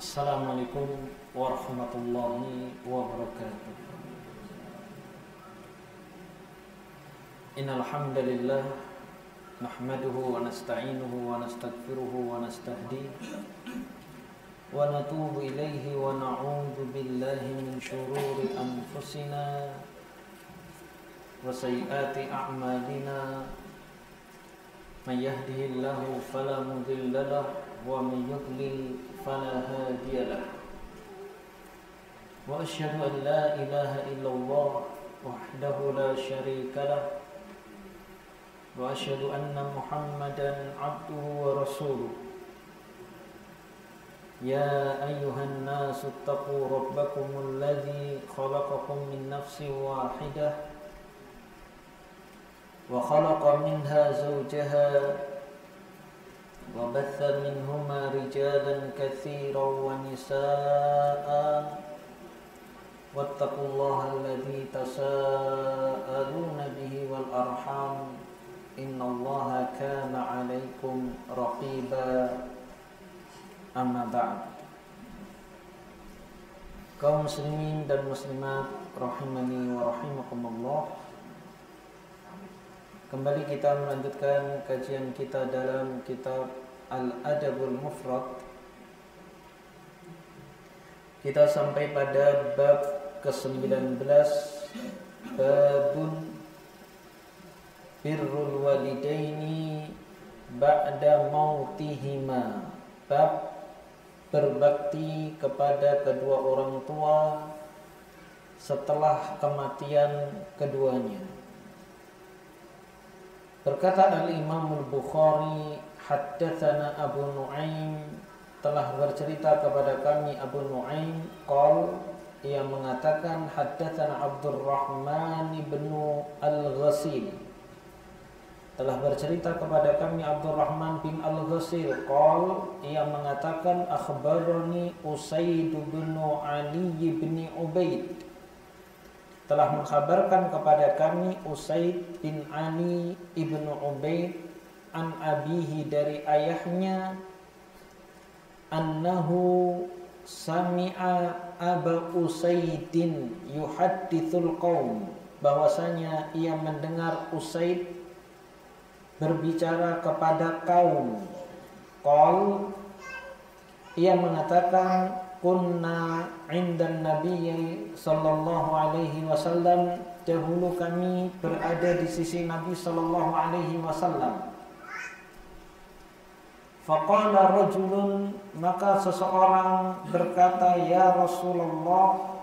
Assalamualaikum warahmatullahi wabarakatuh. Innal hamdalillah nahmaduhu wa nasta'inuhu wa nastaghfiruhu wa nastahdihi wa natubu ilaihi wa na'udzu billahi min syururi anfusina wa sayyiati a'malina. May yahdihillahu fala mudilla lahu wa may yudlil fala hadiya lahu. Wa asyhadu an la ilaha illallah wahdahu la syarika lahu wa asyhadu anna Muhammadan abduhu wa rasuluh. Ya ayyuhan nasu taqu rabbakumul ladzi khalaqakum min nafsin wahidah wa khalaqa minha zawjaha wa batha minhuma rijalan katsiran wa nisaa'a wattaqullaha alladzi tasaaluna bihi wal arham innallaha kana 'alaikum raqiba. Amma ba'd. Kaum muslimin dan muslimat rahimani wa rahimakumullah, kembali kita melanjutkan kajian kita dalam kitab Al-Adabul Mufrad. Kita sampai pada bab ke-19, babun birrul walidaini ba'da mautihima, bab berbakti kepada kedua orang tua setelah kematian keduanya. Berkata Al-Imam Al-Bukhari, haddatsana Abu Nu'aim, telah bercerita kepada kami Abu Nu'aim, qol, ia mengatakan haddatsana Abdurrahman bin Al-Ghasil, telah bercerita kepada kami Abdurrahman bin Al-Ghasil, qol, ia mengatakan akhbarani Usaid bin Ali bin Ubaid, telah mengkhabarkan kepada kami Usaid bin Ali ibn Ubaid an abihi, dari ayahnya, annahu sami'a Aba Usaidin yuhaddithul qaum, bahwasanya ia mendengar Usaid berbicara kepada kaum. Qal, ia mengatakan kunna indan Nabi sallallahu alaihi wasallam, dahulu kami berada di sisi Nabi sallallahu alaihi wasallam. Faqala rajulun, maka seseorang berkata, ya Rasulullah,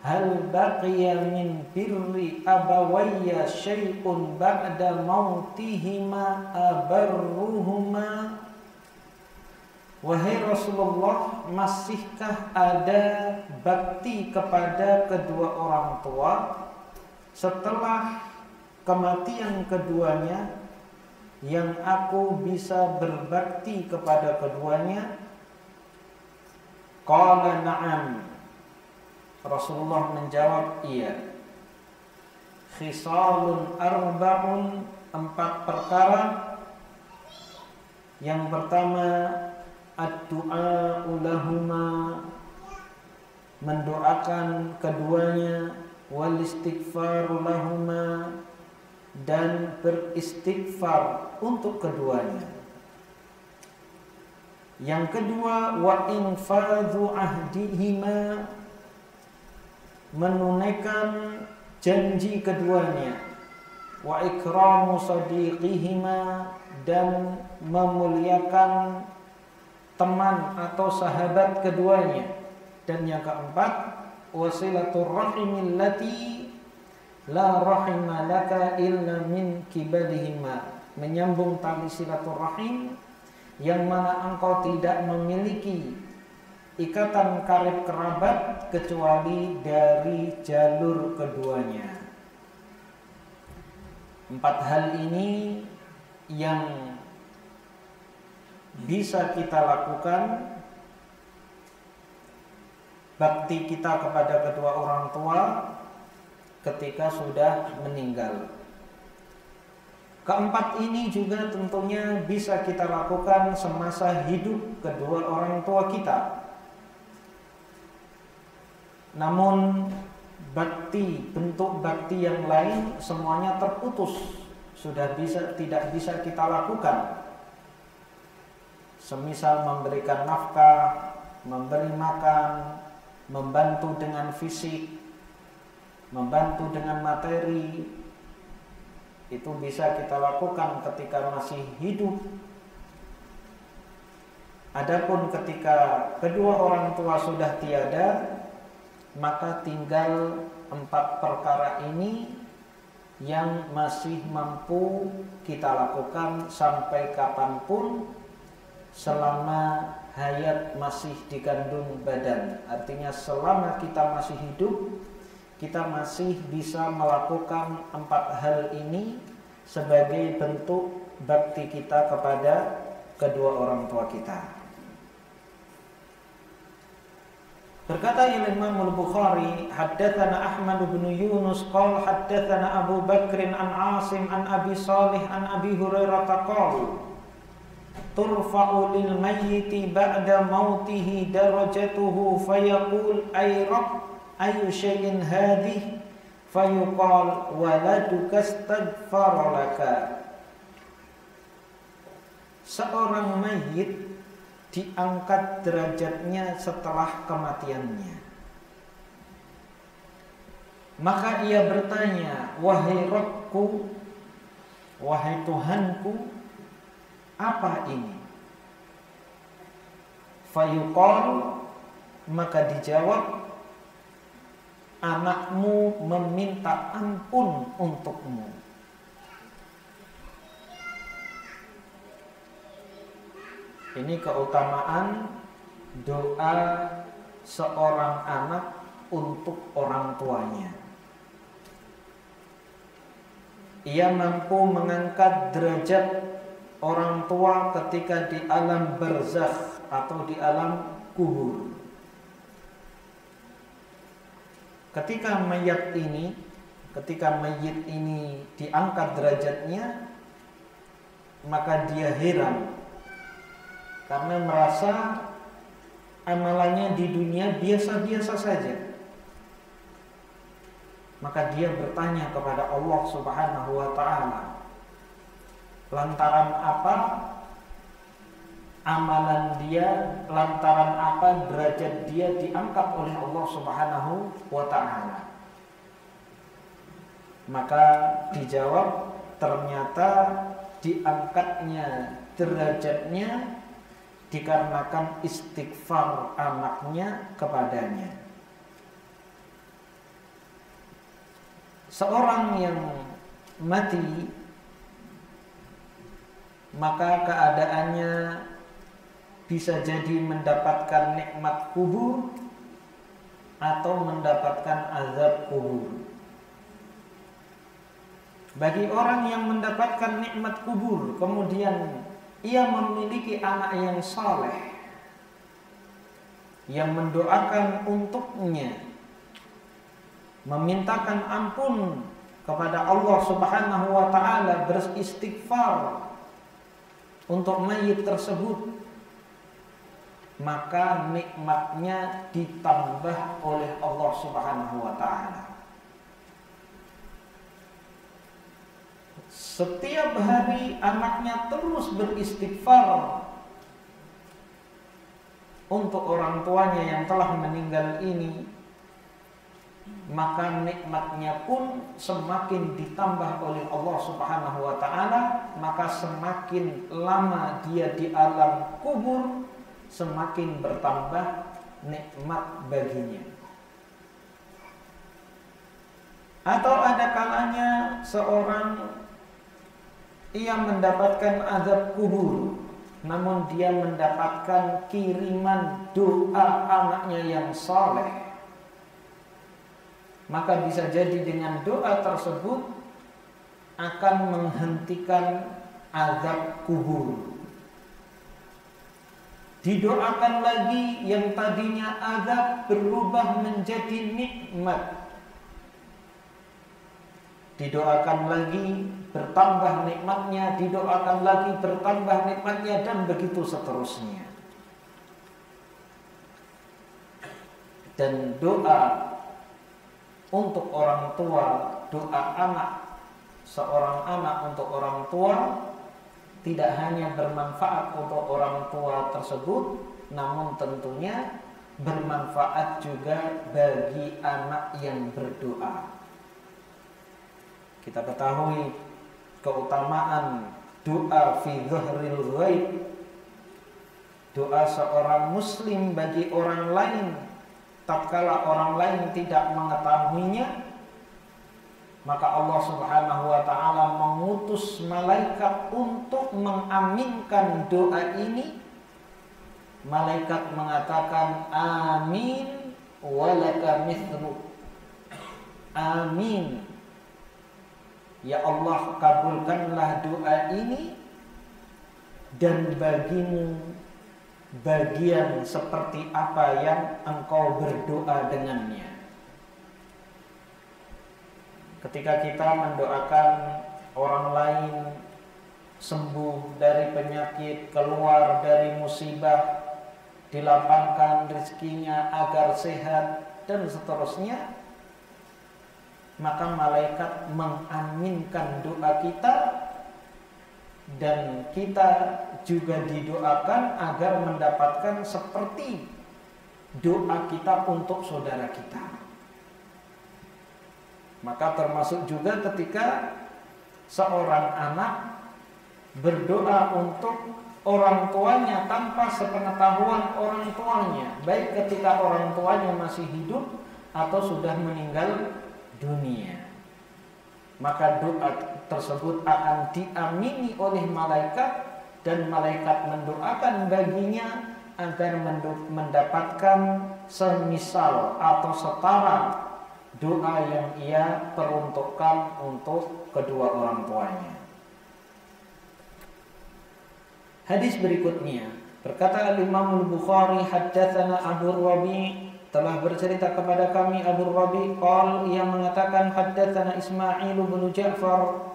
hal baqiya min birri abawayya syai'un ba'da mautihima abarruhuma. Wahai Rasulullah, masihkah ada bakti kepada kedua orang tua setelah kematian keduanya yang aku bisa berbakti kepada keduanya? Qala na'am, Rasulullah menjawab, iya. Khisalun arba'un, 4 perkara. Yang pertama, ad-du'a lahuma, mendoakan keduanya, wal istighfaru lahuma, dan beristighfar untuk keduanya. Yang kedua, wa infadhu ahdihima, menunaikan janji keduanya, wa ikramu sadiqihima, dan memuliakan teman atau sahabat keduanya. Dan yang keempat, wasilatur rahimil lati la rahima laka illa min kibalihima, menyambung tali silaturahim yang mana engkau tidak memiliki ikatan karib kerabat kecuali dari jalur keduanya. 4 hal ini yang bisa kita lakukan, bakti kita kepada kedua orang tua ketika sudah meninggal. Keempat ini juga tentunya bisa kita lakukan semasa hidup kedua orang tua kita. namun bentuk bakti yang lain semuanya terputus, tidak bisa kita lakukan. Semisal memberikan nafkah, memberi makan, membantu dengan fisik, membantu dengan materi, itu bisa kita lakukan ketika masih hidup. Adapun ketika kedua orang tua sudah tiada, maka tinggal 4 perkara ini yang masih mampu kita lakukan sampai kapanpun selama hayat masih dikandung badan. Artinya selama kita masih hidup, kita masih bisa melakukan 4 hal ini sebagai bentuk bakti kita kepada kedua orang tua kita. Berkata Imam Al-Bukhari, haddatsana Ahmad bin Yunus qala haddatsana Abu Bakr an Asim an Abi Salih an Abi Hurairah qala turfa'u lil mayyiti ba'da mautihi darajatuhu fayaqul ay rabb ayu syai'in hadhihi fayuqal waladuka astaghfara laka. Seorang mayit diangkat derajatnya setelah kematiannya. Maka ia bertanya, wahai Rabbku, wahai Tuhanku, apa ini? Fayuqal, maka dijawab, anakmu meminta ampun untukmu. Ini keutamaan doa seorang anak untuk orang tuanya. Ia mampu mengangkat derajat orang tua ketika di alam barzakh atau di alam kubur. Ketika mayit ini diangkat derajatnya, maka dia heran karena merasa amalannya di dunia biasa-biasa saja. Maka dia bertanya kepada Allah Subhanahu wa ta'ala, lantaran apa amalan dia, lantaran apa derajat dia diangkat oleh Allah Subhanahu wa ta'ala. Maka dijawab, ternyata diangkatnya derajatnya dikarenakan istighfar anaknya kepadanya. Seorang yang mati, maka keadaannya bisa jadi mendapatkan nikmat kubur atau mendapatkan azab kubur. Bagi orang yang mendapatkan nikmat kubur, kemudian ia memiliki anak yang saleh yang mendoakan untuknya, memintakan ampun kepada Allah Subhanahu wa ta'ala, beristighfar untuk mayit tersebut, maka nikmatnya ditambah oleh Allah Subhanahu wa ta'ala. Setiap hari anaknya terus beristighfar untuk orang tuanya yang telah meninggal ini, maka nikmatnya pun semakin ditambah oleh Allah Subhanahu wa ta'ala. Maka semakin lama dia di alam kubur, semakin bertambah nikmat baginya. Atau ada kalanya seorang ia mendapatkan azab kubur, namun dia mendapatkan kiriman doa anaknya yang saleh. Maka bisa jadi dengan doa tersebut akan menghentikan azab kubur. Didoakan lagi yang tadinya azab berubah menjadi nikmat. Didoakan lagi bertambah nikmatnya, didoakan lagi bertambah nikmatnya, dan begitu seterusnya. Dan doa untuk orang tua, doa anak seorang anak untuk orang tua tidak hanya bermanfaat untuk orang tua tersebut, namun tentunya bermanfaat juga bagi anak yang berdoa. Kita ketahui keutamaan doa fi dhahril ghaib, doa seorang muslim bagi orang lain tatkala orang lain tidak mengetahuinya, maka Allah Subhanahu wa taala mengutus malaikat untuk mengaminkan doa ini. Malaikat mengatakan amin walaka mithlu. Amin. Ya Allah, kabulkanlah doa ini dan bagimu bagian seperti apa yang engkau berdoa dengannya. Ketika kita mendoakan orang lain sembuh dari penyakit, keluar dari musibah, dilapangkan rezekinya agar sehat dan seterusnya, maka malaikat mengaminkan doa kita dan kita juga didoakan agar mendapatkan seperti doa kita untuk saudara kita. Maka termasuk juga ketika seorang anak berdoa untuk orang tuanya tanpa sepengetahuan orang tuanya, baik ketika orang tuanya masih hidup atau sudah meninggal dunia, maka doa tersebut akan diamini oleh malaikat dan malaikat mendoakan baginya agar mendapatkan semisal atau setara doa yang ia peruntukkan untuk kedua orang tuanya. Hadis berikutnya berkata Imam Al-Bukhari, haddatsana Abu Rabi', telah bercerita kepada kami Abu Rabi', qol, yang mengatakan haddatsana Ismail bin Ja'far,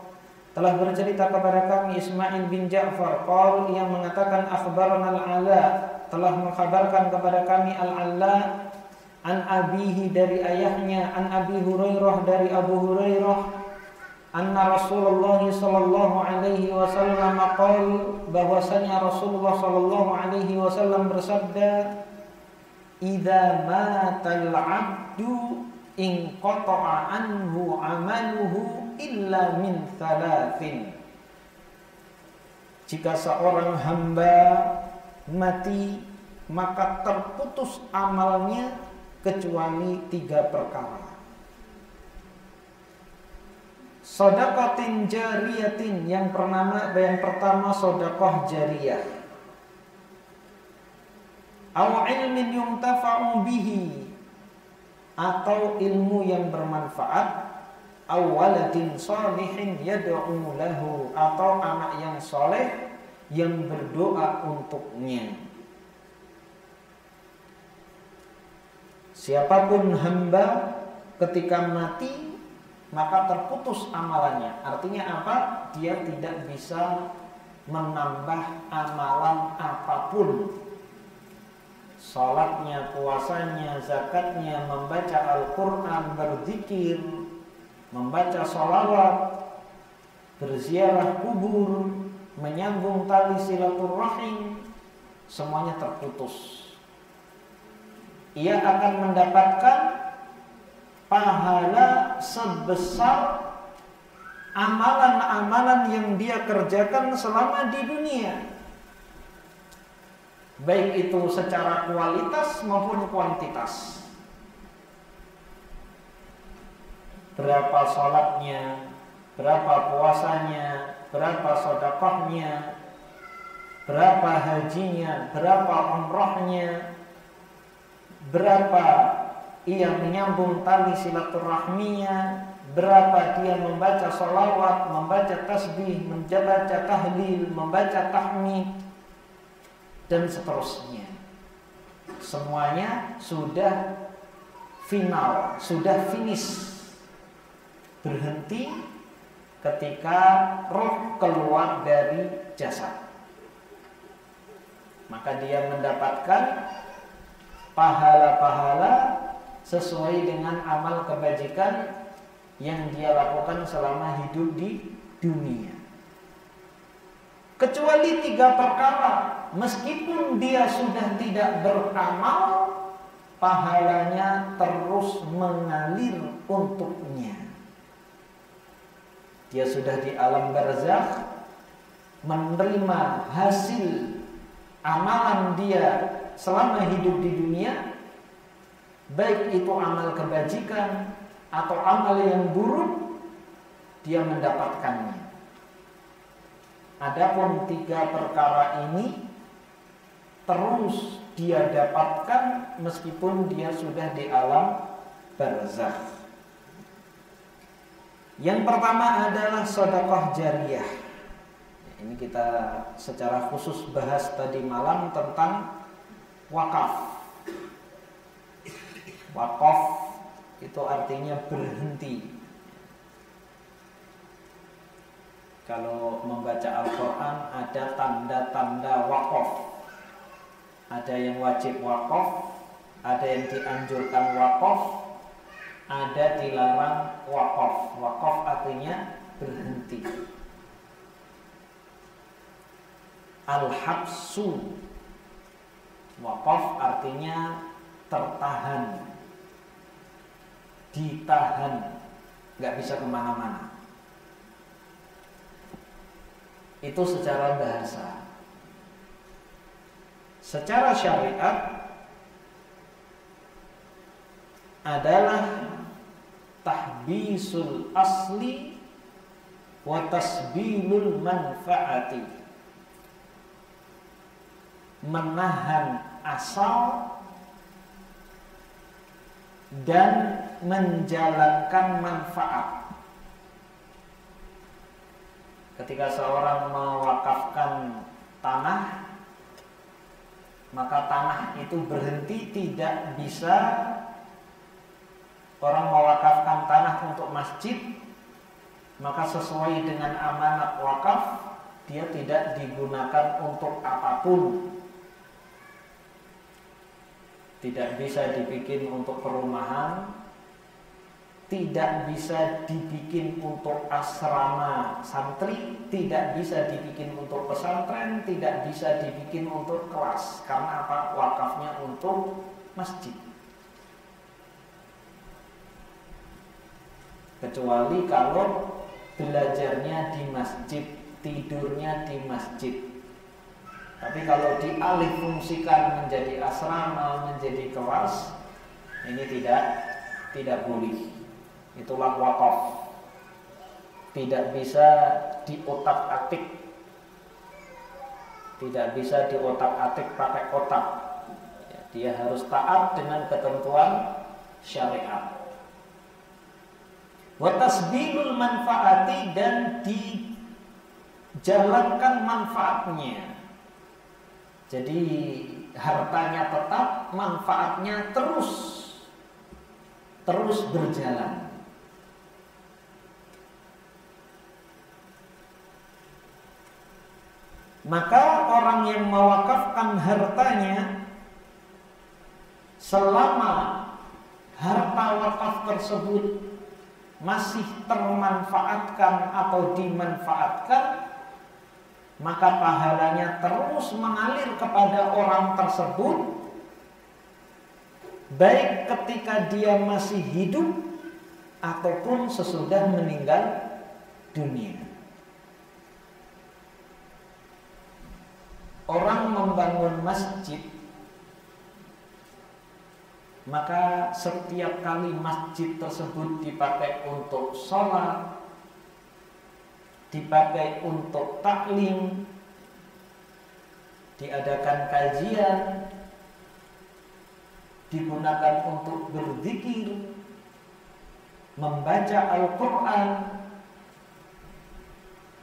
telah bercerita kepada kami Ismail bin Ja'far, qol, yang mengatakan akhbarana Al-Ala, telah mengkhabarkan kepada kami Al-Ala an abihi, dari ayahnya, an Abi Hurairah, dari Abu Hurairah, anna Rasulullah sallallahu alaihi wasallam qol, bahwasanya Rasulullah sallallahu alaihi wasallam bersabda, idza matal 'abdu in qata'a anhu 'amaluhu illa min thalathin. Jika seorang hamba mati, maka terputus amalnya kecuali 3 perkara. Shadaqatin jariyatin, yang pertama sedekah jariyah. Aw ilmin yuntafa'u bihi, atau ilmu yang bermanfaat. Aw waladin shalihin yad'u lahu, atau anak yang soleh yang berdoa untuknya. Siapapun hamba ketika mati maka terputus amalannya. Artinya apa? Dia tidak bisa menambah amalan apapun. Salatnya, puasanya, zakatnya, membaca Al-Quran, berzikir, membaca sholawat, berziarah kubur, menyambung tali silaturahim, semuanya terputus. Ia akan mendapatkan pahala sebesar amalan-amalan yang dia kerjakan selama di dunia, baik itu secara kualitas maupun kuantitas. Berapa sholatnya, berapa puasanya, berapa sedekahnya, berapa hajinya, berapa umrahnya, berapa ia menyambung tali silaturahminya, berapa dia membaca sholawat, membaca tasbih, membaca tahlil, membaca tahmid, dan seterusnya. Semuanya sudah final, sudah finish, berhenti ketika roh keluar dari jasad. Maka dia mendapatkan pahala-pahala sesuai dengan amal kebajikan yang dia lakukan selama hidup di dunia. Kecuali 3 perkara, meskipun dia sudah tidak beramal, pahalanya terus mengalir untuknya. Dia sudah di alam barzakh, menerima hasil amalan dia selama hidup di dunia, baik itu amal kebajikan atau amal yang buruk, dia mendapatkannya. Adapun 3 perkara ini terus dia dapatkan meskipun dia sudah di alam barzakh. Yang pertama adalah sedekah jariyah. Ini kita secara khusus bahas tadi malam tentang wakaf. Wakaf itu artinya berhenti. Kalau membaca Al-Quran ada tanda-tanda wakaf. Ada yang wajib wakaf, ada yang dianjurkan wakaf, ada dilarang wakaf. Wakaf artinya berhenti. Al-habsu, wakaf artinya tertahan, ditahan, nggak bisa kemana-mana. Itu secara bahasa. Secara syariat adalah tahbisul asli wa tasbilul manfaati, menahan asal dan menjalankan manfaat. Ketika seorang mewakafkan tanah, maka tanah itu berhenti, tidak bisa orang mewakafkan tanah untuk masjid, maka sesuai dengan amanat wakaf, dia tidak digunakan untuk apapun. Tidak bisa dibikin untuk perumahan, tidak bisa dibikin untuk asrama santri, tidak bisa dibikin untuk pesantren, tidak bisa dibikin untuk kelas. Karena apa? Wakafnya untuk masjid. Kecuali kalau belajarnya di masjid, tidurnya di masjid. Tapi kalau dialih fungsikan menjadi asrama, menjadi kelas, ini tidak boleh. Itulah wakaf. Tidak bisa diotak-atik. Tidak bisa diotak-atik pakai otak. Dia harus taat dengan ketentuan syariat. Wa tasbilul manfaati, dan dijalankan manfaatnya. Jadi hartanya tetap, manfaatnya terus berjalan. Maka orang yang mewakafkan hartanya, selama harta wakaf tersebut masih termanfaatkan atau dimanfaatkan, maka pahalanya terus mengalir kepada orang tersebut, baik ketika dia masih hidup ataupun sesudah meninggal dunia. Orang membangun masjid, maka setiap kali masjid tersebut dipakai untuk sholat, dipakai untuk taklim, diadakan kajian, digunakan untuk berzikir, membaca Al-Quran,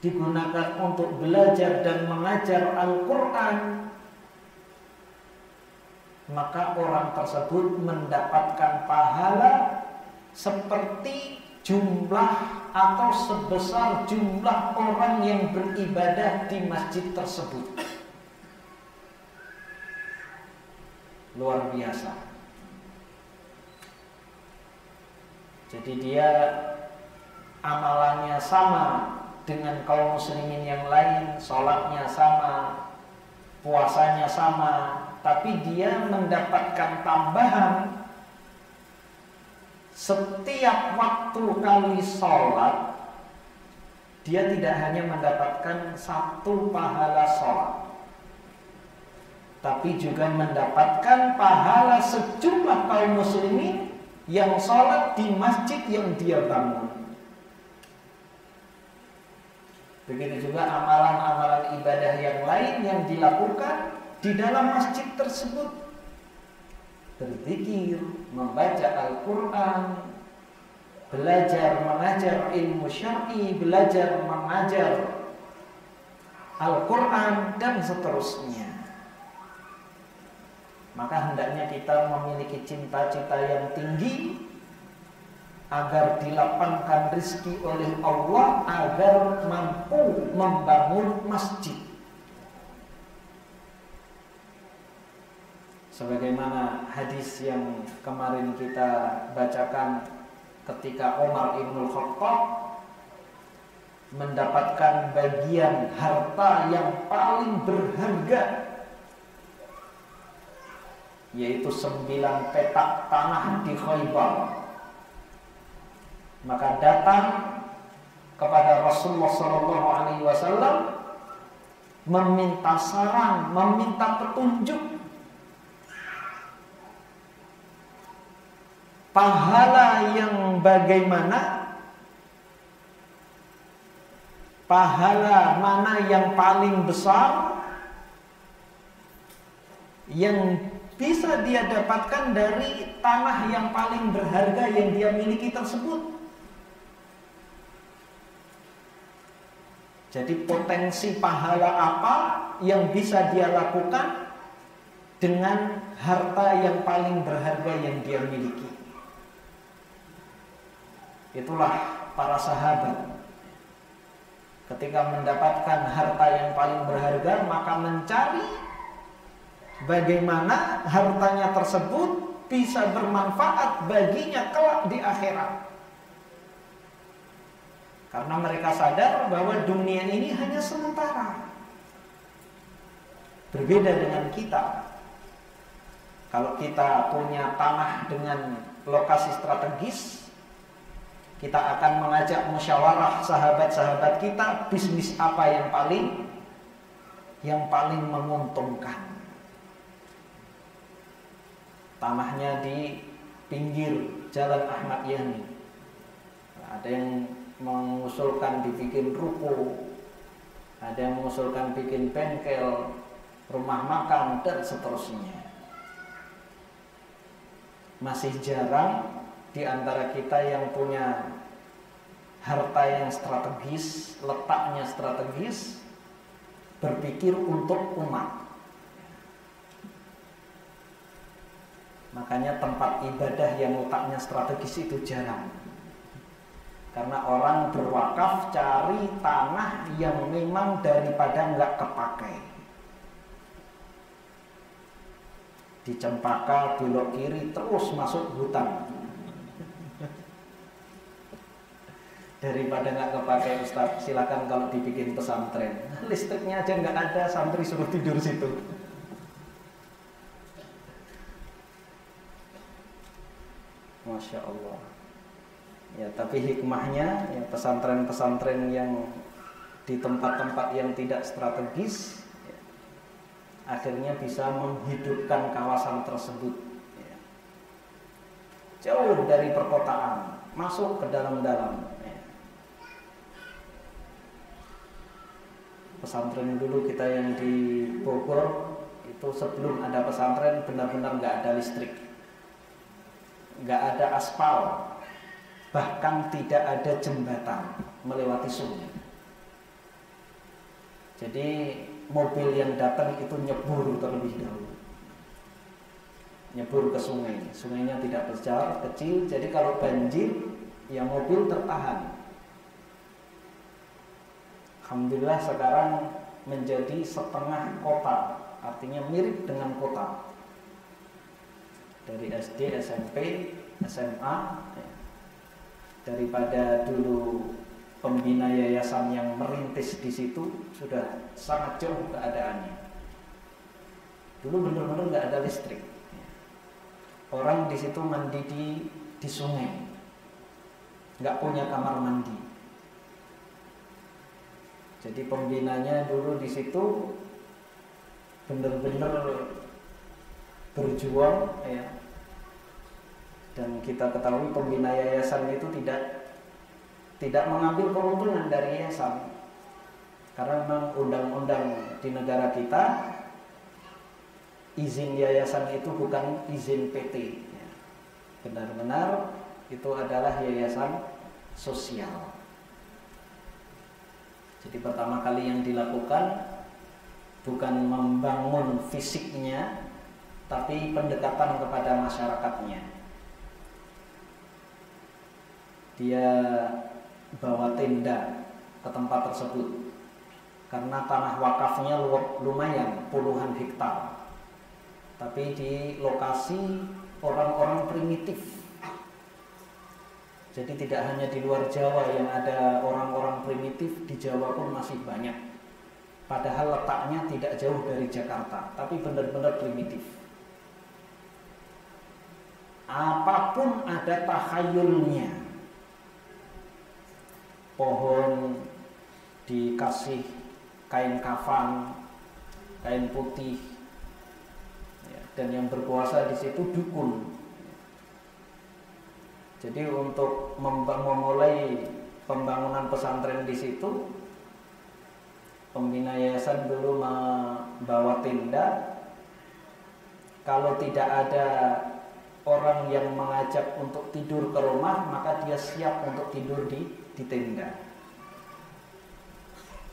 digunakan untuk belajar dan mengajar Al-Quran, maka orang tersebut mendapatkan pahala seperti jumlah atau sebesar jumlah orang yang beribadah di masjid tersebut. Luar biasa. Jadi dia amalannya sama dengan kaum muslimin yang lain, sholatnya sama, puasanya sama, tapi dia mendapatkan tambahan setiap waktu kali sholat. Dia tidak hanya mendapatkan satu pahala sholat, tapi juga mendapatkan pahala sejumlah kaum muslimin yang sholat di masjid yang dia bangun. Begitu juga amalan-amalan ibadah yang lain yang dilakukan di dalam masjid tersebut. Berzikir, membaca Al-Quran, belajar mengajar ilmu syar'i, belajar mengajar Al-Quran, dan seterusnya. Maka hendaknya kita memiliki cita-cita yang tinggi agar dilapangkan rezeki oleh Allah, agar mampu membangun masjid. Sebagaimana hadis yang kemarin kita bacakan ketika Umar Ibn Khattab mendapatkan bagian harta yang paling berharga, yaitu 9 petak tanah di Khaybar. Maka datang kepada Rasulullah SAW meminta saran, meminta petunjuk pahala yang bagaimana, pahala mana yang paling besar yang bisa dia dapatkan dari tanah yang paling berharga yang dia miliki tersebut. Jadi potensi pahala apa yang bisa dia lakukan dengan harta yang paling berharga yang dia miliki. Itulah para sahabat. Ketika mendapatkan harta yang paling berharga, maka mencari bagaimana hartanya tersebut bisa bermanfaat baginya kelak di akhirat. Karena mereka sadar bahwa dunia ini hanya sementara. Berbeda dengan kita. Kalau kita punya tanah dengan lokasi strategis, kita akan mengajak musyawarah sahabat-sahabat kita, bisnis apa yang paling menguntungkan. Tanahnya di pinggir Jalan Ahmad Yani. Ada yang mengusulkan dibikin ruko, ada yang mengusulkan bikin bengkel, rumah makan, dan seterusnya. Masih jarang di antara kita yang punya harta yang strategis, letaknya strategis, berpikir untuk umat. Makanya tempat ibadah yang letaknya strategis itu jarang. Karena orang berwakaf cari tanah yang memang daripada nggak kepakai. Di Cempaka belok kiri terus masuk hutan. Daripada nggak kepakai, Ustaz, silakan kalau dibikin pesantren. Listriknya aja nggak ada, santri suruh tidur situ. Masya Allah. Ya, tapi hikmahnya ya, pesantren-pesantren yang di tempat-tempat yang tidak strategis ya, akhirnya bisa menghidupkan kawasan tersebut ya. Jauh dari perkotaan, masuk ke dalam-dalam ya. Pesantren dulu kita yang di Bogor itu sebelum ada pesantren benar-benar nggak ada listrik, nggak ada aspal, bahkan tidak ada jembatan melewati sungai. Jadi mobil yang datang itu nyebur terlebih dahulu, nyebur ke sungai. Sungainya tidak besar, kecil, jadi kalau banjir ya mobil tertahan. Alhamdulillah sekarang menjadi setengah kota, artinya mirip dengan kota. Dari SD, SMP, SMA daripada dulu pembina yayasan yang merintis di situ sudah sangat jauh keadaannya. Dulu benar-benar nggak ada listrik. Orang di situ mandi di sungai, nggak punya kamar mandi. Jadi pembinanya dulu di situ benar-benar berjuang, ya. Dan kita ketahui pembina yayasan itu tidak mengambil keuntungan dari yayasan, karena memang undang-undang di negara kita izin yayasan itu bukan izin PT, ya. Benar-benar itu adalah yayasan sosial. Jadi pertama kali yang dilakukan bukan membangun fisiknya, tapi pendekatan kepada masyarakatnya. Dia bawa tenda ke tempat tersebut karena tanah wakafnya lumayan, puluhan hektar, tapi di lokasi orang-orang primitif. Jadi tidak hanya di luar Jawa yang ada orang-orang primitif, di Jawa pun masih banyak. Padahal letaknya tidak jauh dari Jakarta, tapi benar-benar primitif. Apapun ada takhayulnya. Pohon dikasih kain kafan, kain putih, ya, dan yang berkuasa di situ dukun. Jadi untuk memulai pembangunan pesantren di situ, pembina yayasan dulu membawa tenda. Kalau tidak ada orang yang mengajak untuk tidur ke rumah, maka dia siap untuk tidur di tenda.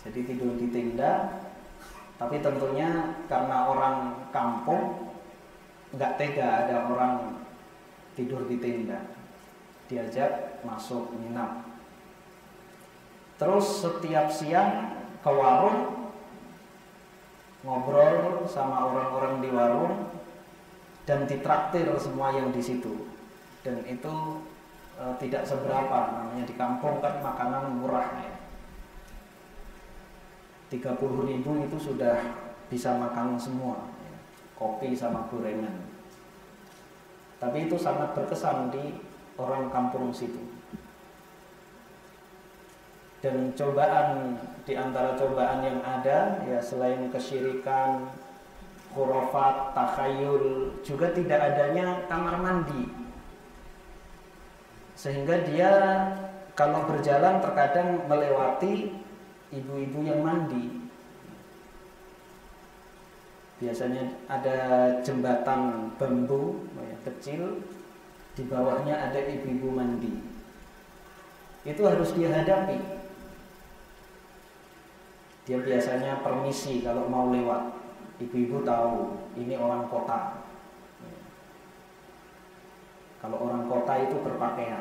Jadi tidur di tenda, tapi tentunya karena orang kampung nggak tega ada orang tidur di tenda, diajak masuk nginap. Terus setiap siang ke warung, ngobrol sama orang-orang di warung, dan ditraktir semua yang di situ. Dan itu tidak seberapa, namanya di kampung kan makanan murah, ya. 30.000 itu sudah bisa makan semua, ya. Kopi sama gorengan. Tapi itu sangat berkesan di orang kampung situ. Dan cobaan, di antara cobaan yang ada, ya selain kesyirikan, khurafat, takhayul, juga tidak adanya kamar mandi. Sehingga dia kalau berjalan terkadang melewati ibu-ibu yang mandi. Biasanya ada jembatan bambu, ya, kecil, di bawahnya ada ibu-ibu mandi. Itu harus dia hadapi. Dia biasanya permisi kalau mau lewat. Ibu-ibu tahu ini orang kota. Kalau orang kota itu berpakaian,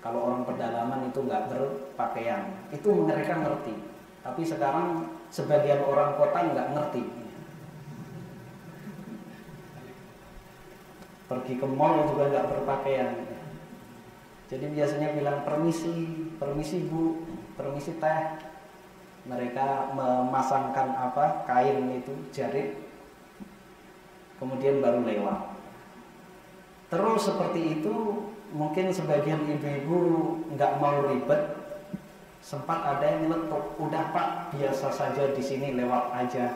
kalau orang pedalaman itu nggak berpakaian. Itu mereka ngerti. Tapi sekarang sebagian orang kota nggak ngerti. Pergi ke mall juga nggak berpakaian. Jadi biasanya bilang permisi, permisi bu, permisi teh. Mereka memasangkan kain itu, jarit, kemudian baru lewat. Terus seperti itu, mungkin sebagian ibu-ibu nggak mau ribet, sempat ada yang nyeletuk, udah pak, biasa saja di sini lewat aja.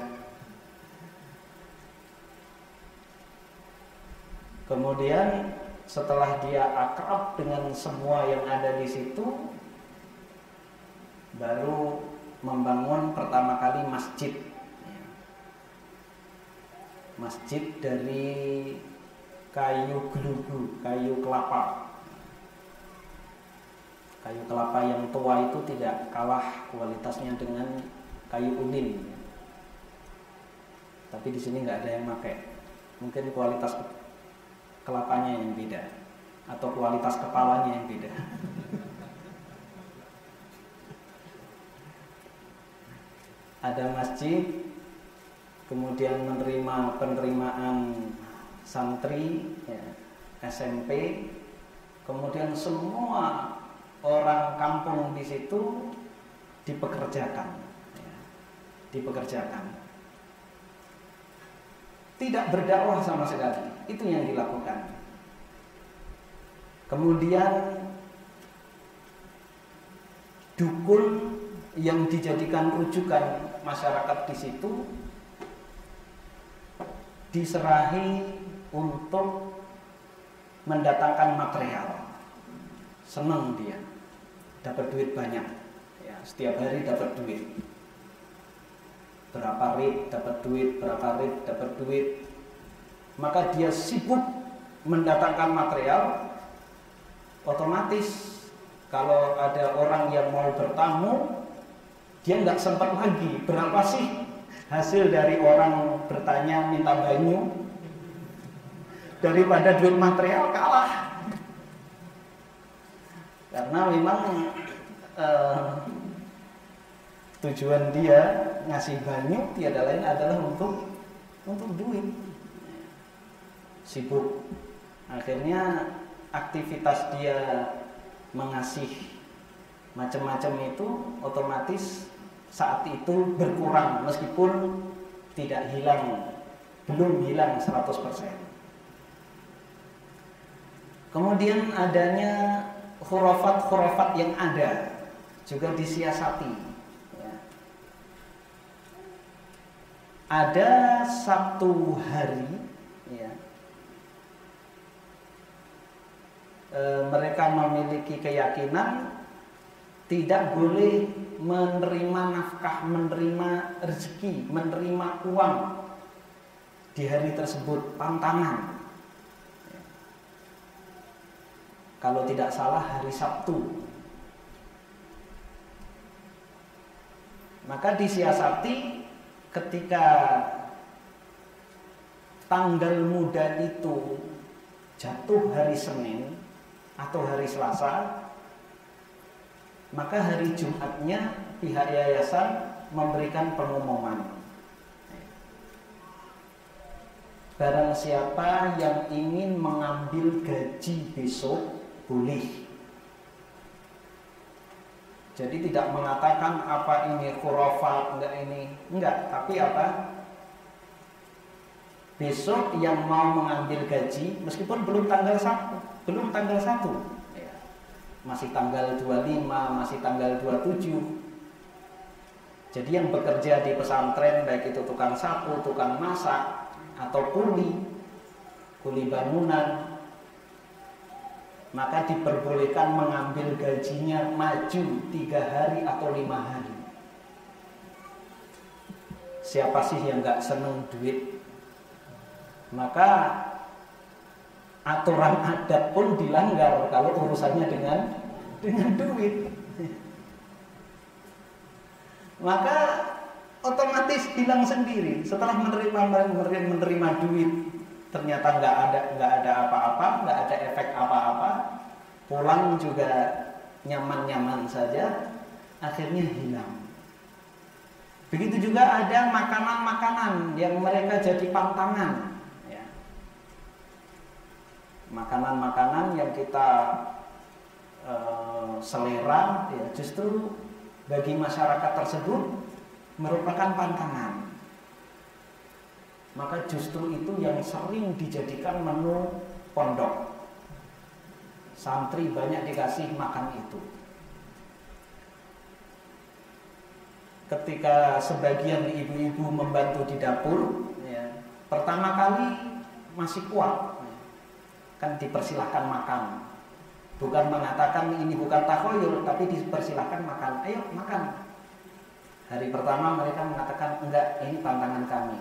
Kemudian setelah dia akrab dengan semua yang ada di situ, baru membangun pertama kali masjid. Masjid dari kayu gelugu, kayu kelapa. Kayu kelapa yang tua itu tidak kalah kualitasnya dengan kayu unin. Tapi di sini nggak ada yang pakai. Mungkin kualitas kelapanya yang beda, atau kualitas kepalanya yang beda. Ada masjid, kemudian menerima penerimaan santri, ya, SMP, kemudian semua orang kampung di situ dipekerjakan, ya, dipekerjakan. Tidak berdakwah sama sekali, itu yang dilakukan. Kemudian dukun yang dijadikan rujukan masyarakat di situ diserahi untuk mendatangkan material. Senang dia, dapat duit banyak, ya, setiap hari dapat duit. Berapa rit dapat duit, berapa rit dapat duit. Maka dia sibuk mendatangkan material. Otomatis kalau ada orang yang mau bertamu, dia nggak sempat lagi. Berapa sih hasil dari orang bertanya minta banyu? Daripada duit material kalah. Karena memang tujuan dia ngasih banyu tiada lain adalah untuk duit. Sibuk. Akhirnya aktivitas dia mengasih macam-macam itu otomatis saat itu berkurang meskipun tidak hilang, belum hilang 100%. Kemudian adanya khurafat-khurafat yang ada juga disiasati. Ya. Ada satu hari, ya, mereka memiliki keyakinan tidak boleh menerima nafkah, menerima rezeki, menerima uang di hari tersebut, pantangan. Kalau tidak salah hari Sabtu. Maka disiasati ketika tanggal muda itu jatuh hari Senin atau hari Selasa, maka hari Jumatnya pihak yayasan memberikan pengumuman. Barang siapa yang ingin mengambil gaji besok boleh. Jadi tidak mengatakan apa ini khurafat, enggak ini, enggak, tapi apa? Besok yang mau mengambil gaji meskipun belum tanggal 1, ya. Masih tanggal 25, masih tanggal 27. Jadi yang bekerja di pesantren baik itu tukang sapu, tukang masak atau kuli bangunan, maka diperbolehkan mengambil gajinya maju 3 hari atau 5 hari. Siapa sih yang gak seneng duit? Maka aturan adat pun dilanggar kalau urusannya dengan duit. Maka otomatis hilang sendiri. Setelah menerima duit, ternyata nggak ada apa-apa, nggak ada efek apa-apa, pulang juga nyaman-nyaman saja, akhirnya hilang. Begitu juga ada makanan-makanan yang mereka jadi pantangan, ya. Makanan-makanan yang kita selera, ya, justru bagi masyarakat tersebut merupakan pantangan. Maka justru itu yang sering dijadikan menu pondok. Santri banyak dikasih makan itu. Ketika sebagian ibu-ibu membantu di dapur, ya, pertama kali masih kuat, kan dipersilahkan makan. Bukan mengatakan ini bukan takhoyul, tapi dipersilahkan makan. Ayo makan. Hari pertama mereka mengatakan enggak, ini pantangan kami.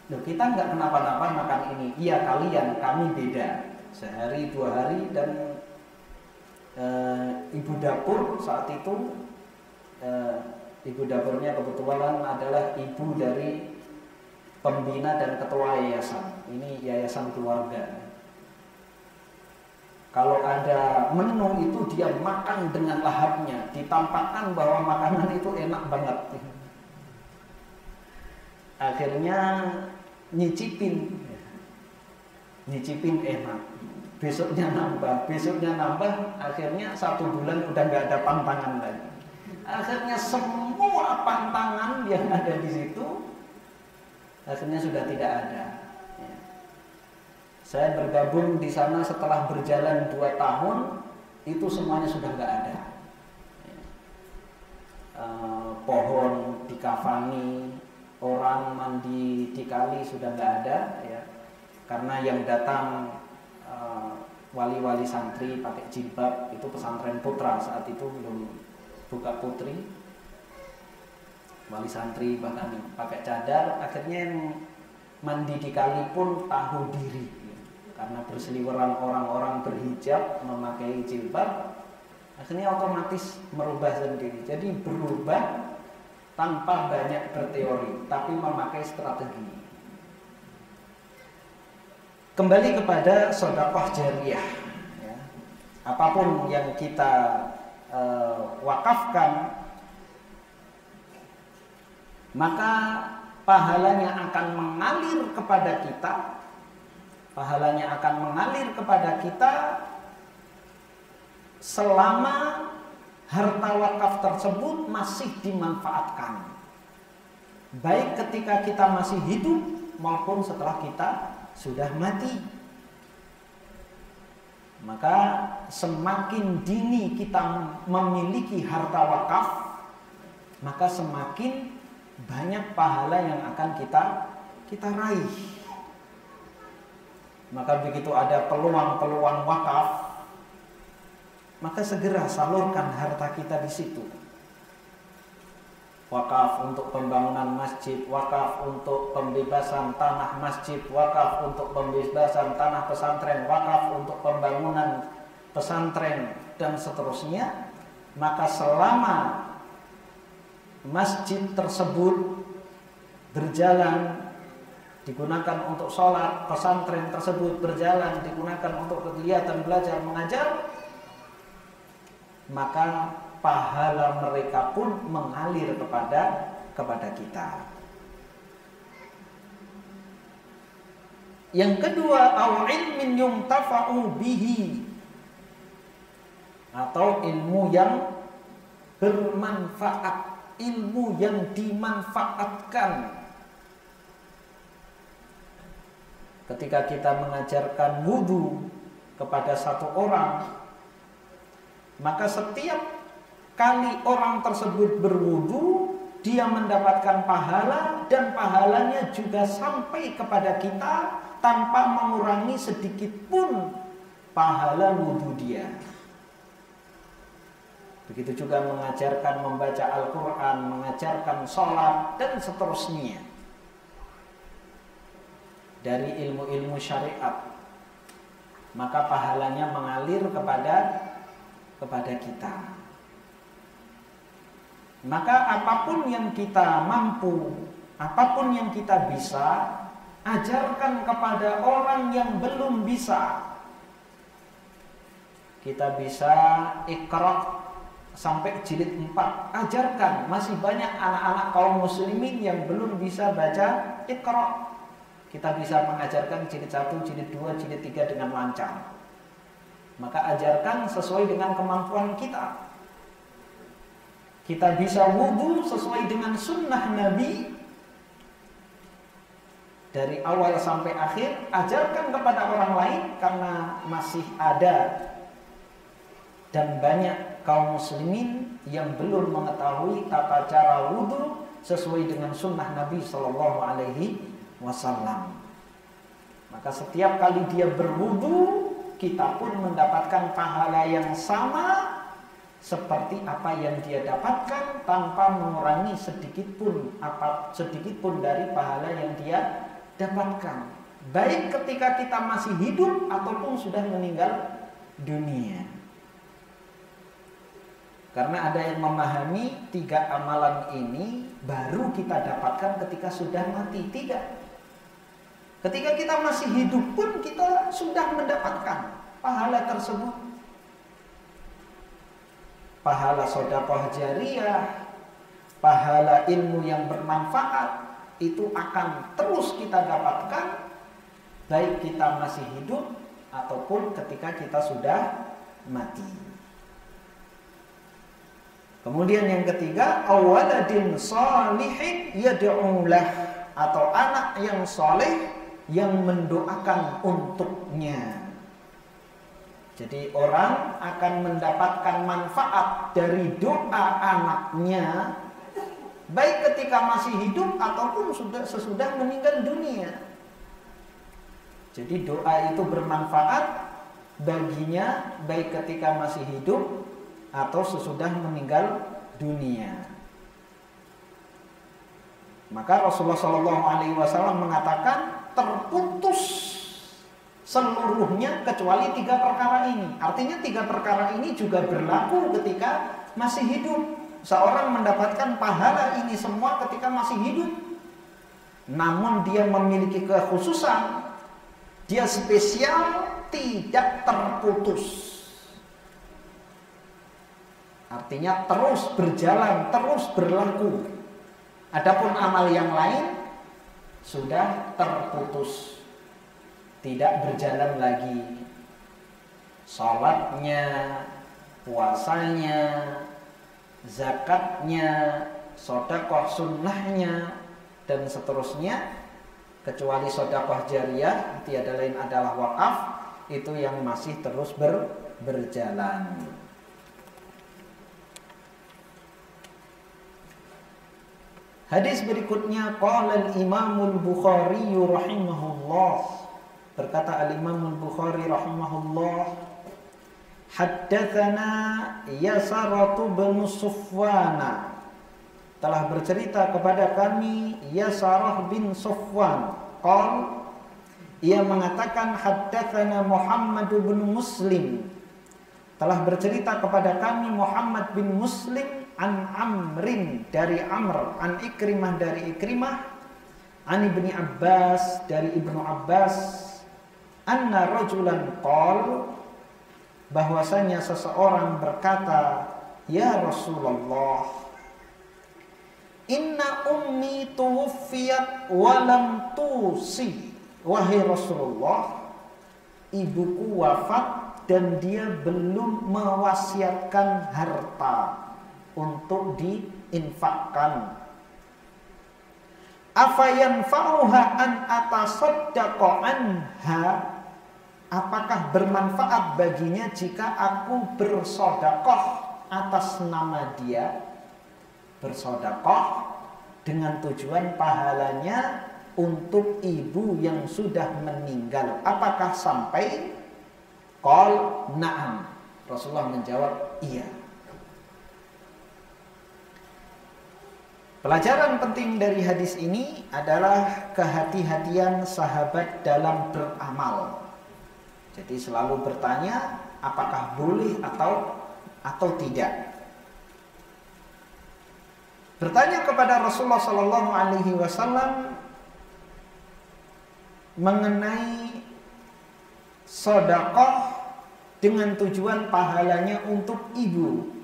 Loh, kita enggak kenapa-napa makan ini. Iya kalian, kami beda. Sehari 2 hari dan ibu dapur saat itu, ibu dapurnya kebetulan adalah ibu dari pembina dan ketua yayasan. Ini yayasan keluarga. Kalau ada menu itu dia makan dengan lahapnya, ditampakkan bahwa makanan itu enak banget. Akhirnya nyicipin. nyicipin enak, besoknya nambah, akhirnya 1 bulan udah nggak ada pantangan lagi. Akhirnya semua pantangan yang ada di situ akhirnya sudah tidak ada. Saya bergabung di sana setelah berjalan 2 tahun, itu semuanya sudah nggak ada. Pohon dikafani, orang mandi di kali sudah nggak ada, ya. Karena yang datang wali-wali santri pakai jilbab, itu pesantren putra saat itu belum buka putri. Wali santri bahkan pakai cadar, akhirnya yang mandi di kali pun tahu diri. Karena berseliweran orang-orang berhijab memakai jilbab, akhirnya otomatis merubah sendiri. Jadi berubah tanpa banyak berteori, tapi memakai strategi. Kembali kepada sedekah jariyah, ya. Apapun yang kita wakafkan, maka pahalanya akan mengalir kepada kita. Pahalanya akan mengalir kepada kita selama harta wakaf tersebut masih dimanfaatkan, baik ketika kita masih hidup maupun setelah kita sudah mati. Maka semakin dini kita memiliki harta wakaf, maka semakin banyak pahala yang akan kita raih. Maka begitu ada peluang-peluang wakaf, maka segera salurkan harta kita di situ. Wakaf untuk pembangunan masjid, wakaf untuk pembebasan tanah masjid, wakaf untuk pembebasan tanah pesantren, wakaf untuk pembangunan pesantren, dan seterusnya. Maka selama masjid tersebut berjalan, digunakan untuk sholat, pesantren tersebut berjalan, digunakan untuk kegiatan belajar mengajar, maka pahala mereka pun mengalir kepada kita. Yang kedua, au ilmin yumtafa'u bihi, atau ilmu yang bermanfaat, ilmu yang dimanfaatkan. Ketika kita mengajarkan wudu kepada satu orang, maka setiap kali orang tersebut berwudu, dia mendapatkan pahala, dan pahalanya juga sampai kepada kita tanpa mengurangi sedikit pun pahala wudu dia. Begitu juga mengajarkan membaca Al-Quran, mengajarkan sholat, dan seterusnya dari ilmu-ilmu syariat, maka pahalanya mengalir kepada kita. Maka apapun yang kita mampu, apapun yang kita bisa, ajarkan kepada orang yang belum bisa. Kita bisa Iqra sampai jilid 4, ajarkan. Masih banyak anak-anak kaum muslimin yang belum bisa baca Iqra. Kita bisa mengajarkan jilid 1, jilid 2, jilid 3 dengan lancar. Maka ajarkan sesuai dengan kemampuan kita. Kita bisa wudu sesuai dengan sunnah Nabi dari awal sampai akhir. Ajarkan kepada orang lain, karena masih ada dan banyak kaum muslimin yang belum mengetahui tata cara wudu sesuai dengan sunnah Nabi Shallallahu Alaihi Wasallam. Maka setiap kali dia berwudu, kita pun mendapatkan pahala yang sama seperti apa yang dia dapatkan, tanpa mengurangi sedikit pun dari pahala yang dia dapatkan, baik ketika kita masih hidup ataupun sudah meninggal dunia. Karena ada yang memahami 3 amalan ini baru kita dapatkan ketika sudah mati. Tidak. Ketika kita masih hidup pun kita sudah mendapatkan pahala tersebut. Pahala sedekah jariyah, pahala ilmu yang bermanfaat, itu akan terus kita dapatkan baik kita masih hidup ataupun ketika kita sudah mati. Kemudian yang ketiga, awaladin salihin yad'ulah, atau anak yang soleh yang mendoakan untuknya. Jadi orang akan mendapatkan manfaat dari doa anaknya, baik ketika masih hidup ataupun sesudah meninggal dunia. Jadi doa itu bermanfaat baginya baik ketika masih hidup atau sesudah meninggal dunia. Maka Rasulullah SAW mengatakan terputus seluruhnya kecuali 3 perkara ini. Artinya 3 perkara ini juga berlaku ketika masih hidup. Seorang mendapatkan pahala ini semua ketika masih hidup. Namun dia memiliki kekhususan, dia spesial, tidak terputus. Artinya terus berjalan, terus berlaku. Adapun amal yang lain sudah terputus, tidak berjalan lagi. Salatnya, puasanya, zakatnya, sedekah sunnahnya, dan seterusnya, kecuali sedekah jariyah, tiada lain adalah wakaf, itu yang masih terus berjalan. Hadis berikutnya, qala al-Imam al-Bukhari rahimahullah. Berkata al-Imam al-Bukhari rahimahullah, haddatsana Yasarah bin Sufwan. Telah bercerita kepada kami Yasarah bin Sufwan. Qal, ia mengatakan haddatsana Muhammad bin Muslim. Telah bercerita kepada kami Muhammad bin Muslim an Amrin dari Amr, an Ikrimah dari Ikrimah, an Ibni Abbas dari Ibnu Abbas, anna rajulan qal, bahwasanya seseorang berkata, ya Rasulullah, inna ummi tuwfiyat walam tusi. Wahai Rasulullah, ibuku wafat dan dia belum mewasiatkan harta untuk diinfakkan. Afayanfa'uha an atasaddaqa anha, apakah bermanfaat baginya jika aku bersedekah atas nama dia? Bersedekah dengan tujuan pahalanya untuk ibu yang sudah meninggal, apakah sampai? Qal na'am. Rasulullah menjawab iya. Pelajaran penting dari hadis ini adalah kehati-hatian sahabat dalam beramal. Jadi selalu bertanya apakah boleh atau tidak. Bertanya kepada Rasulullah SAW mengenai sedekah dengan tujuan pahalanya untuk ibu.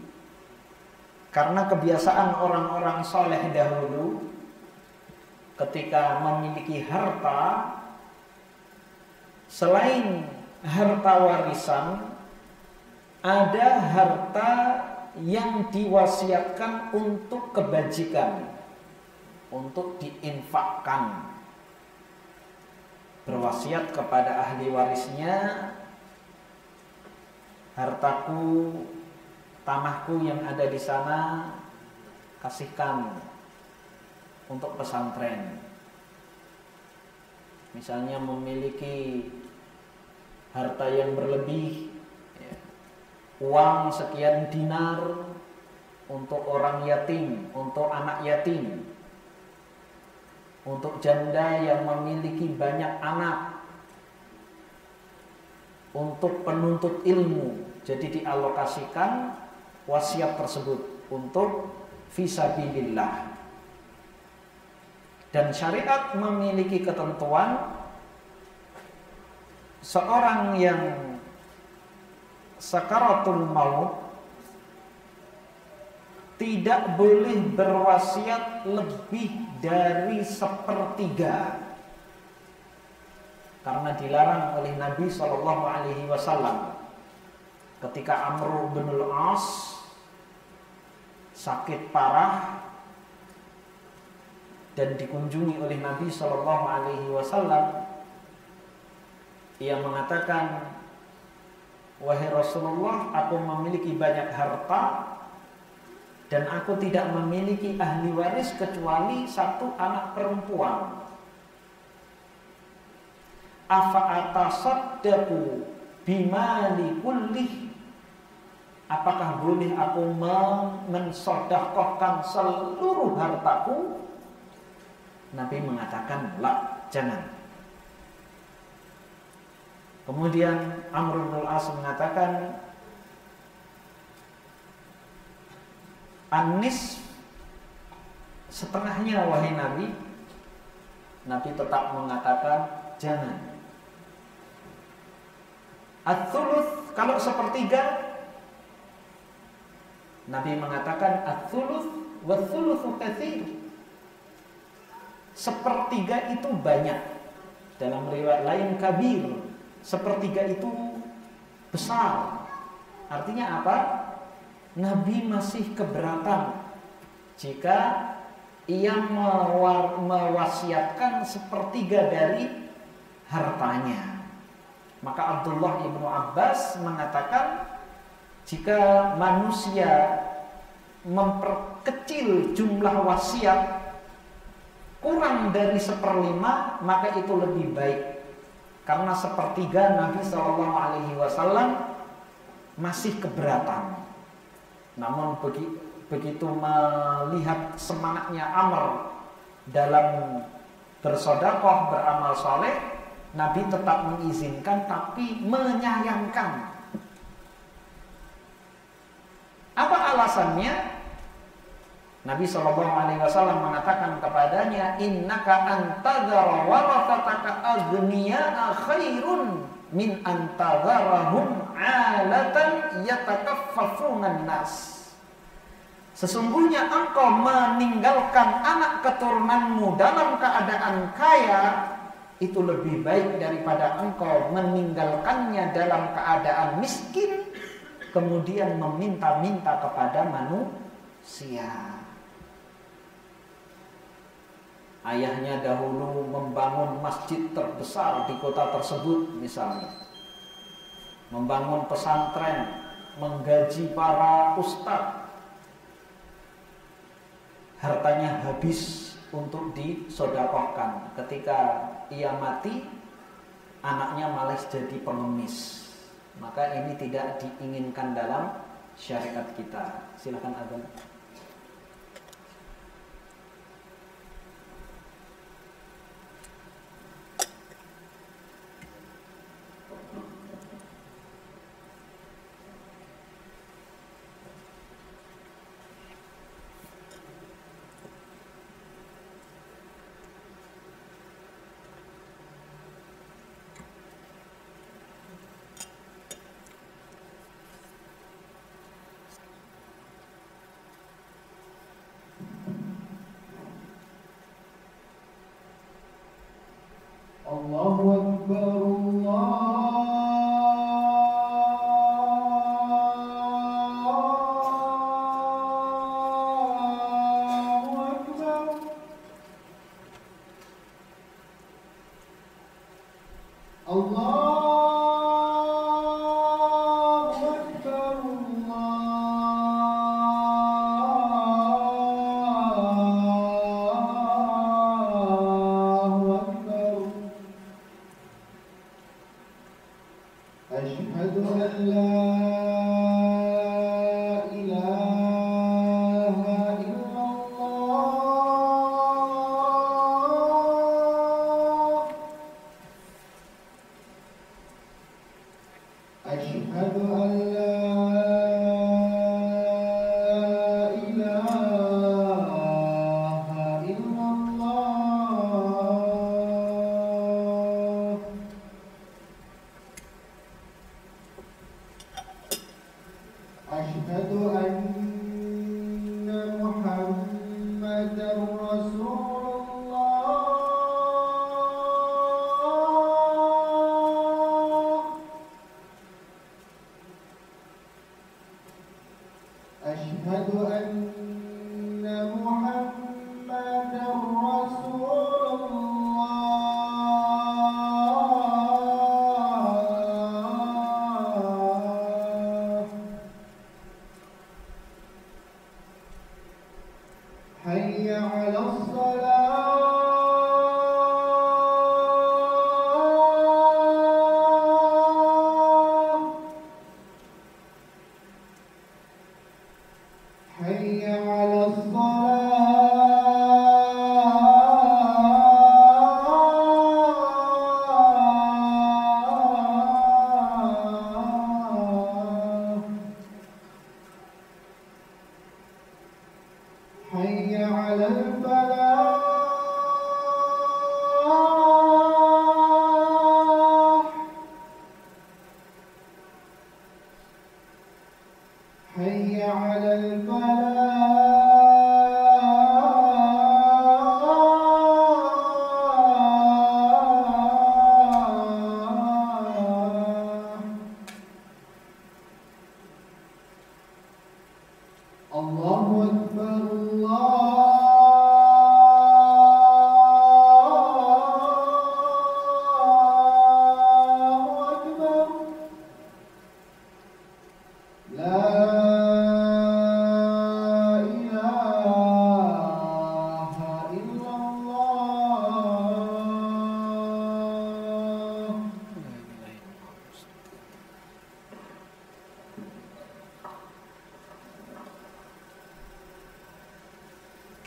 Karena kebiasaan orang-orang soleh dahulu ketika memiliki harta, selain harta warisan, ada harta yang diwasiatkan untuk kebajikan, untuk diinfakkan. Berwasiat kepada ahli warisnya, hartaku, tanahku yang ada di sana kasihkan untuk pesantren. Misalnya memiliki harta yang berlebih, ya, uang sekian dinar untuk orang yatim, untuk anak yatim, untuk janda yang memiliki banyak anak, untuk penuntut ilmu. Jadi dialokasikan wasiat tersebut untuk fisabilillah. Dan syariat memiliki ketentuan, seorang yang sakaratul maut tidak boleh berwasiat lebih dari 1/3. karena dilarang oleh Nabi Shallallahu Alaihi Wasallam. Ketika Amr bin Al-As sakit parah dan dikunjungi oleh Nabi Shallallahu Alaihi Wasallam, ia mengatakan, wahai Rasulullah, aku memiliki banyak harta dan aku tidak memiliki ahli waris kecuali satu anak perempuan. Afa atasaddaqu bimali kullih, apakah boleh aku mensedekahkan seluruh hartaku? Nabi mengatakan, la, jangan. Kemudian Amr bin Al-As mengatakan, Anis setengahnya wahai Nabi. Nabi tetap mengatakan jangan. Ats-tsuluts, kalau sepertiga, Nabi mengatakan ats-tsuluts wa ats-tsulutsu katsir. Sepertiga itu banyak. Dalam riwayat lain kabir, sepertiga itu besar. Artinya apa? Nabi masih keberatan jika ia mewasiatkan sepertiga dari hartanya. Maka Abdullah ibnu Abbas mengatakan, jika manusia memperkecil jumlah wasiat kurang dari 1/5, maka itu lebih baik. Karena sepertiga Nabi SAW masih keberatan. Namun begitu melihat semangatnya Amr dalam bersedekah, beramal soleh, Nabi tetap mengizinkan tapi menyayangkan. Apa alasannya? Nabi SAW mengatakan kepadanya, innaka antadzara warathataka aghniya'a khairun min antadzarahum 'alatan yatakaffafunan nas. Sesungguhnya engkau meninggalkan anak keturunanmu dalam keadaan kaya, itu lebih baik daripada engkau meninggalkannya dalam keadaan miskin, kemudian meminta-minta kepada manusia. Ayahnya dahulu membangun masjid terbesar di kota tersebut misalnya, membangun pesantren, menggaji para ustadz, hartanya habis untuk disedekahkan. Ketika ia mati, anaknya malah jadi pengemis. Maka ini tidak diinginkan dalam syariat kita. Silakan Abang. Allahu Akbar, Allahu Akbar. Allahu Akbar, Allahu Akbar. Asyhadu an la ilaha illallah.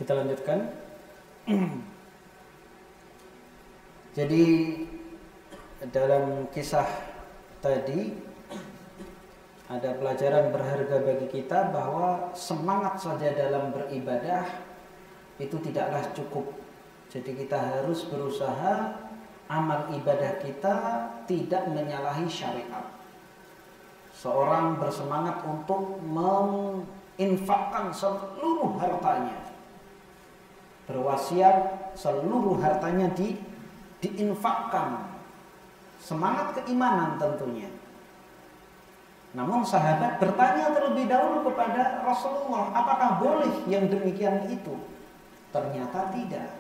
Kita lanjutkan. Jadi dalam kisah tadi ada pelajaran berharga bagi kita bahwa semangat saja dalam beribadah itu tidaklah cukup. Jadi kita harus berusaha amal ibadah kita tidak menyalahi syariat. Seorang bersemangat untuk menginfakkan seluruh hartanya, berwasiat seluruh hartanya diinfakkan. Semangat keimanan tentunya. Namun sahabat bertanya terlebih dahulu kepada Rasulullah, apakah boleh yang demikian itu? Ternyata tidak.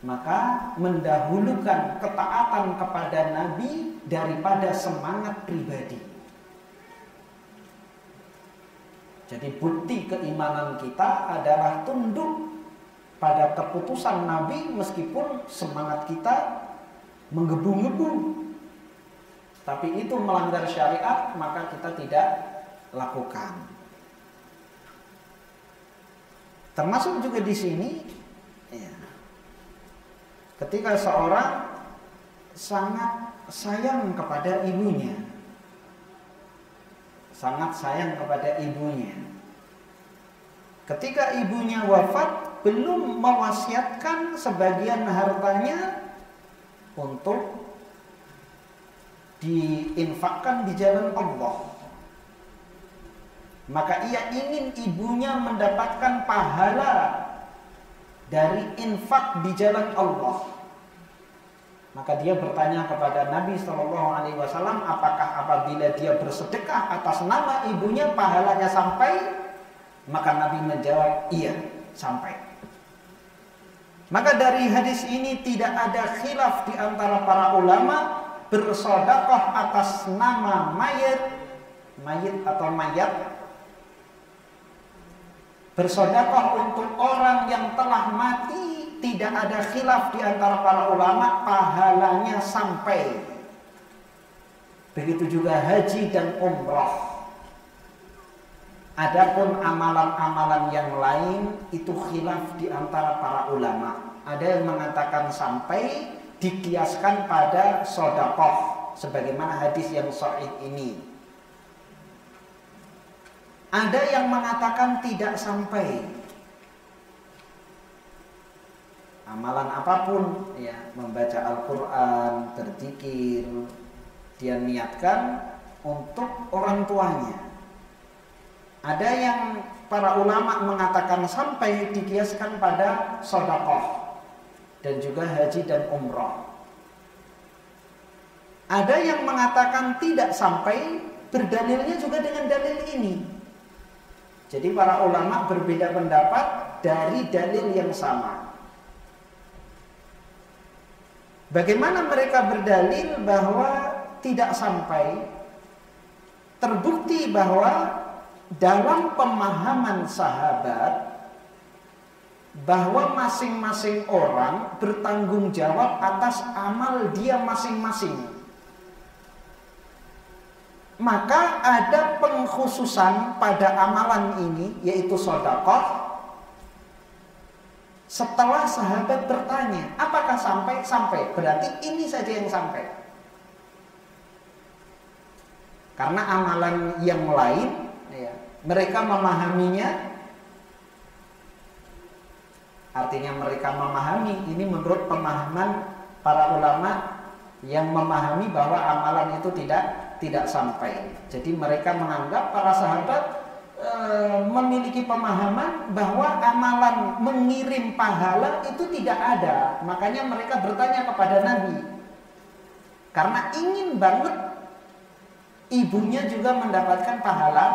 Maka mendahulukan ketaatan kepada Nabi daripada semangat pribadi. Jadi bukti keimanan kita adalah tunduk pada keputusan Nabi meskipun semangat kita menggebu-gebu. Tapi itu melanggar syariat, maka kita tidak lakukan. Termasuk juga di sini, ya, ketika seorang sangat sayang kepada ibunya, sangat sayang kepada ibunya. Ketika ibunya wafat, belum mewasiatkan sebagian hartanya untuk diinfakkan di jalan Allah. Maka ia ingin ibunya mendapatkan pahala dari infak di jalan Allah. Maka dia bertanya kepada Nabi SAW, apakah apabila dia bersedekah atas nama ibunya pahalanya sampai? Maka Nabi menjawab, iya, sampai. Maka dari hadis ini tidak ada khilaf di antara para ulama bersedekah atas nama mayit atau mayat, bersedekah untuk orang yang telah mati, tidak ada khilaf di antara para ulama, pahalanya sampai. Begitu juga haji dan umrah. Adapun amalan-amalan yang lain itu khilaf di antara para ulama. Ada yang mengatakan sampai, dikiaskan pada sedekah sebagaimana hadis yang sahih ini. Ada yang mengatakan tidak sampai. Amalan apapun, ya, membaca Al-Quran, berzikir, dia niatkan untuk orang tuanya. Ada yang para ulama mengatakan sampai, dikiaskan pada sedekah dan juga haji dan umrah. Ada yang mengatakan tidak sampai, berdalilnya juga dengan dalil ini. Jadi para ulama berbeda pendapat dari dalil yang sama. Bagaimana mereka berdalil bahwa tidak sampai? Terbukti bahwa dalam pemahaman sahabat bahwa masing-masing orang bertanggung jawab atas amal dia masing-masing. Maka ada pengkhususan pada amalan ini, yaitu sedekah. Setelah sahabat bertanya, apakah sampai? Sampai. Berarti ini saja yang sampai. Karena amalan yang lain, ya, mereka memahaminya. Artinya mereka memahami, ini menurut pemahaman para ulama yang memahami bahwa amalan itu tidak sampai. Jadi mereka menganggap, para sahabat memiliki pemahaman bahwa amalan mengirim pahala itu tidak ada. Makanya mereka bertanya kepada Nabi, karena ingin banget ibunya juga mendapatkan pahala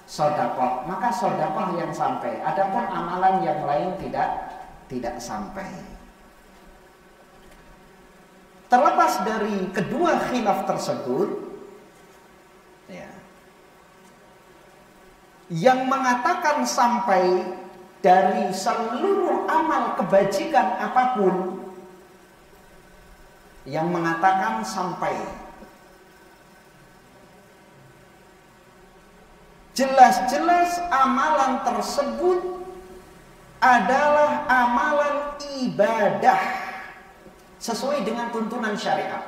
sedekah, maka sedekah yang sampai. Adapun amalan yang lain tidak sampai. Terlepas dari kedua khilaf tersebut, ya, yang mengatakan sampai dari seluruh amal kebajikan apapun, yang mengatakan sampai, jelas-jelas amalan tersebut adalah amalan ibadah sesuai dengan tuntunan syariat.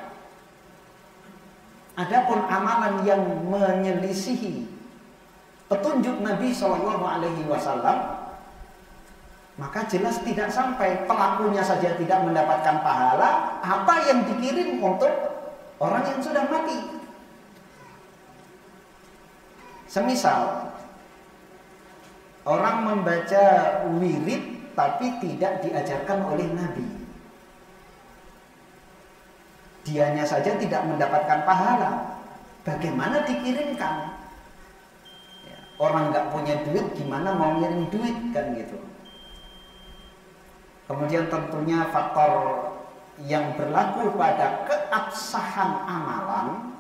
Adapun amalan yang menyelisihi petunjuk Nabi SAW, maka jelas tidak sampai, pelakunya saja tidak mendapatkan pahala, apa yang dikirim untuk orang yang sudah mati. Semisal orang membaca wirid tapi tidak diajarkan oleh Nabi, dianya saja tidak mendapatkan pahala, bagaimana dikirimkan? Orang nggak punya duit, gimana mau ngirim duit, kan gitu. Kemudian tentunya faktor yang berlaku pada keabsahan amalan,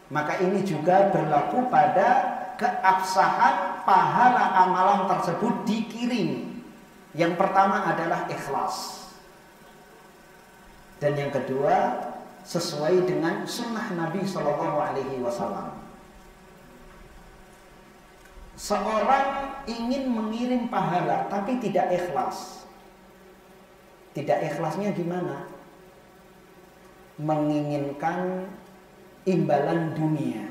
maka ini juga berlaku pada keabsahan pahala amalan tersebut dikirim. Yang pertama adalah ikhlas, dan yang kedua sesuai dengan sunnah Nabi SAW. Seorang ingin mengirim pahala tapi tidak ikhlas. Tidak ikhlasnya gimana? Menginginkan imbalan dunia,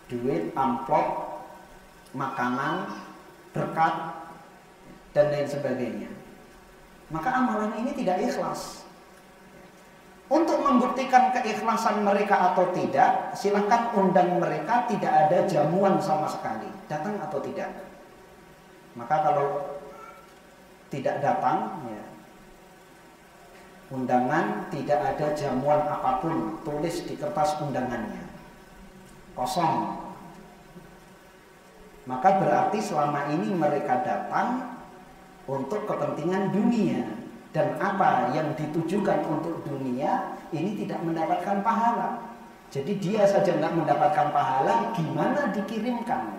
duit, amplop, makanan, berkat, dan lain sebagainya. Maka amalan ini tidak ikhlas. Untuk membuktikan keikhlasan mereka atau tidak, silakan undang mereka, tidak ada jamuan sama sekali, datang atau tidak. Maka kalau tidak datang, ya, undangan tidak ada jamuan apapun, tulis di kertas undangannya, kosong. Maka berarti selama ini mereka datang untuk kepentingan dunia. Dan apa yang ditujukan untuk dunia ini tidak mendapatkan pahala. Jadi dia saja nggak mendapatkan pahala, gimana dikirimkan?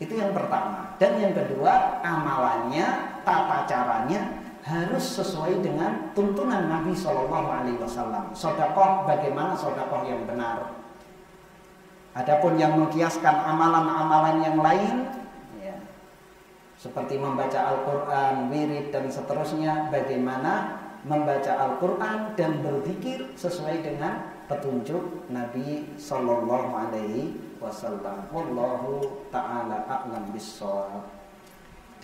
Itu yang pertama. Dan yang kedua, amalannya, tata caranya harus sesuai dengan tuntunan Nabi SAW. Sedekah, bagaimana sedekah yang benar? Adapun yang mengkiaskan amalan-amalan yang lain, seperti membaca Al-Quran, wirid, dan seterusnya, bagaimana membaca Al-Quran dan berzikir sesuai dengan petunjuk Nabi Sallallahu Alaihi Wasallam. Wallahu ta'ala a'lam bissawab.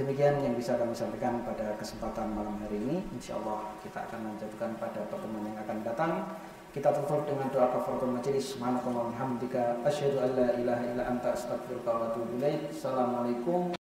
Demikian yang bisa kami sampaikan pada kesempatan malam hari ini. InsyaAllah kita akan lanjutkan pada pertemuan yang akan datang. Kita tutup dengan doa kafaratul majelis. Subhanakallahumma wa bihamdika asyhadu an la ilaha illa anta astaghfiruka wa atubu ilaik. Assalamualaikum